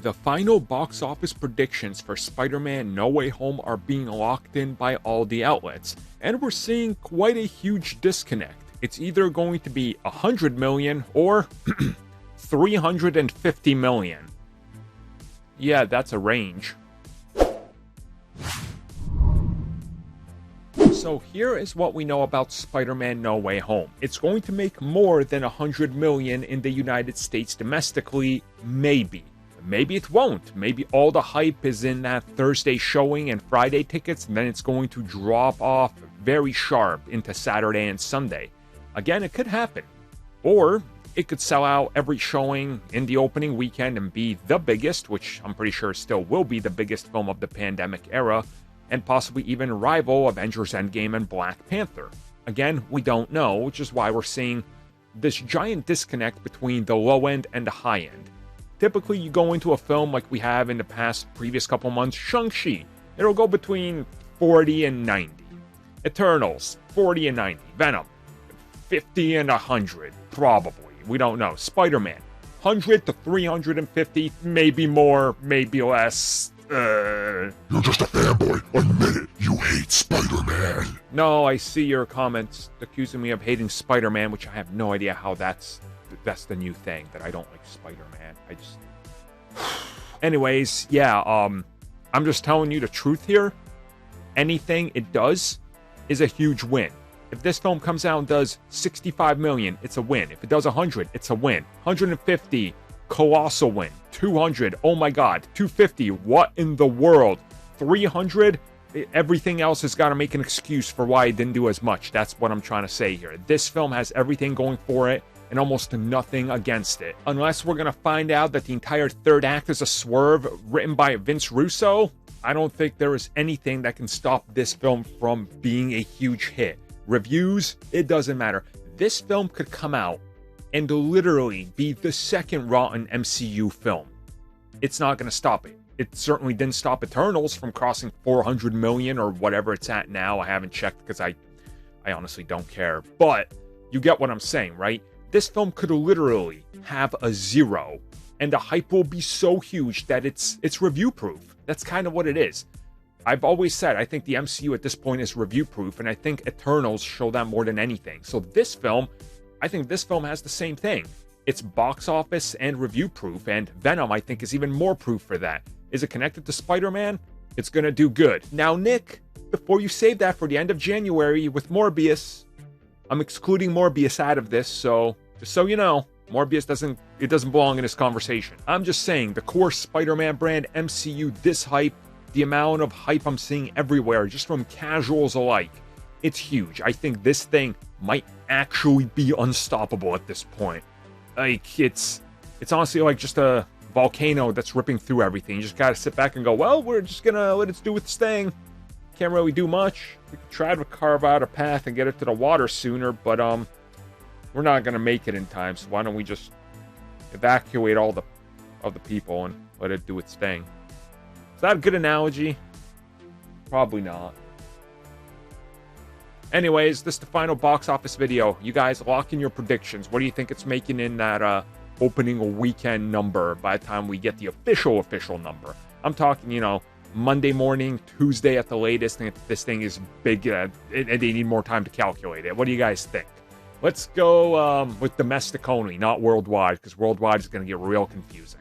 The final box office predictions for Spider-Man No Way Home are being locked in by all the outlets, and we're seeing quite a huge disconnect. It's either going to be 100 million or 350 million. Yeah, that's a range. So here is what we know about Spider-Man No Way Home. It's going to make more than 100 million in the United States domestically, maybe. Maybe it won't. Maybe all the hype is in that Thursday showing and Friday tickets, and then it's going to drop off very sharp into Saturday and Sunday. Again, it could happen. Or it could sell out every showing in the opening weekend and be the biggest, which I'm pretty sure still will be the biggest film of the pandemic era, and possibly even rival Avengers Endgame and Black Panther. Again, we don't know, which is why we're seeing this giant disconnect between the low end and the high end. Typically, you go into a film like we have in the previous couple months, Shang-Chi, it'll go between 40 and 90. Eternals, 40 and 90. Venom, 50 and 100, probably. We don't know. Spider-Man, 100 to 350, maybe more, maybe less. You're just a fanboy. Admit it. You hate Spider-Man. No, I see your comments accusing me of hating Spider-Man, which I have no idea how that's the new thing, that I don't like Spider-Man. I just... Anyways, yeah, I'm just telling you the truth here. Anything it does is a huge win. If this film comes out and does 65 million, it's a win. If it does 100, it's a win. 150, colossal win. 200, oh my god. 250, what in the world? 300, everything else has got to make an excuse for why it didn't do as much. That's what I'm trying to say here. This film has everything going for it and almost nothing against it. Unless we're going to find out that the entire third act is a swerve written by Vince Russo, I don't think there is anything that can stop this film from being a huge hit. Reviews, it doesn't matter. This film could come out and literally be the second rotten MCU film. It's not going to stop it. It certainly didn't stop Eternals from crossing 400 million or whatever it's at now. I haven't checked because I honestly don't care. But you get what I'm saying, right? This film could literally have a 0, and the hype will be so huge that it's review proof. That's kind of what it is. I've always said I think the MCU at this point is review proof, and I think Eternals show that more than anything. So this film, I think this film has the same thing. It's box office and review proof, and Venom, I think, is even more proof for that. Is it connected to Spider-Man? It's gonna do good. Now, Nick, before you save that for the end of January with Morbius, I'm excluding Morbius out of this, so just so you know, Morbius doesn't belong in this conversation. I'm just saying, the core Spider-Man brand, MCU, this hype, the amount of hype I'm seeing everywhere, just from casuals alike, it's huge. I think this thing might actually be unstoppable at this point. Like, it's honestly like just a volcano that's ripping through everything. You just gotta sit back and go, well, we're just gonna let it do its thing. Can't really do much. We could try to carve out a path and get it to the water sooner, but we're not gonna make it in time, so why don't we just evacuate all of the people and let it do its thing? Is that a good analogy? Probably not. Anyways, this is the final box office video. You guys lock in your predictions. What do you think it's making in that opening weekend number by the time we get the official number? I'm talking, Monday morning, Tuesday at the latest, and if this thing is big, they need more time to calculate it. What do you guys think? Let's go with domestic only, not worldwide, because worldwide is going to get real confusing.